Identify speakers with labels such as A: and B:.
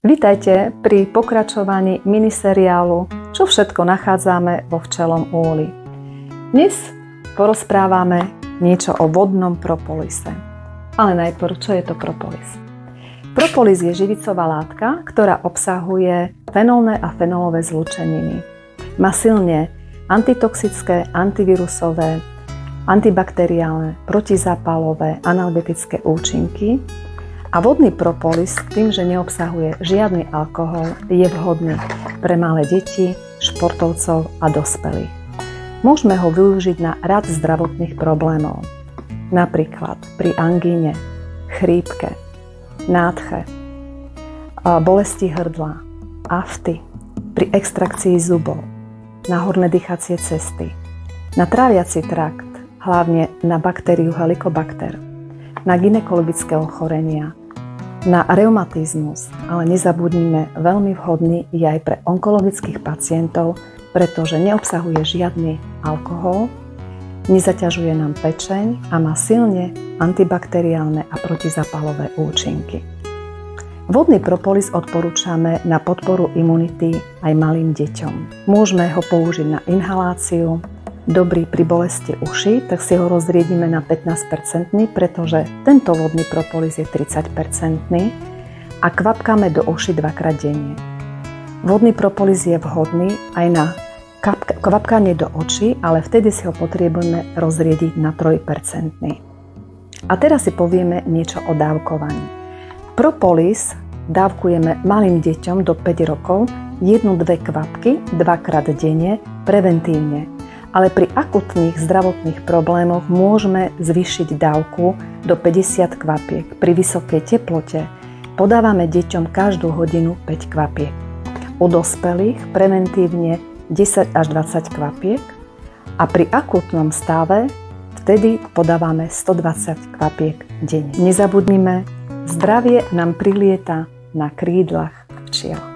A: Vitajte pri pokračovaní miniseriálu Čo všetko nachádzame vo včelom úli. Dnes porozprávame niečo o vodnom propolise. Ale najprv, čo je to propolis? Propolis je živicová látka, ktorá obsahuje fenolné a fenolové zlúčeniny. Má silne antitoxické, antivírusové, antibakteriálne, protizápalové, analgetické účinky. A vodný propolis tým, že neobsahuje žiadny alkohol, je vhodný pre malé deti, športovcov a dospelých. Môžeme ho využiť na rad zdravotných problémov. Napríklad pri angíne, chrípke, nádche, bolesti hrdla, afty, pri extrakcii zubov, na horné dýchacie cesty, na tráviaci trakt, hlavne na baktériu Helicobacter, na gynekologické ochorenia, na reumatizmus, ale nezabudnime, veľmi vhodný je aj pre onkologických pacientov, pretože neobsahuje žiadny alkohol, nezaťažuje nám pečeň a má silne antibakteriálne a protizapalové účinky. Vodný propolis odporúčame na podporu imunity aj malým deťom. Môžeme ho použiť na inhaláciu, dobrý pri bolesti uši, tak si ho rozriedime na 15%, pretože tento vodný propolis je 30% a kvapkáme do uši 2-krát denne. Vodný propolis je vhodný aj na kvapkanie do očí, ale vtedy si ho potrebujeme rozriediť na 3%. A teraz si povieme niečo o dávkovaní. Propolis dávkujeme malým deťom do 5 rokov 1-2 kvapky 2-krát denne preventívne. Ale pri akutných zdravotných problémoch môžeme zvýšiť dávku do 50 kvapiek. Pri vysokej teplote podávame deťom každú hodinu 5 kvapiek. U dospelých preventívne 10 až 20 kvapiek a pri akutnom stave vtedy podávame 120 kvapiek denne. Nezabudnime, zdravie nám prilieta na krídlach včiel.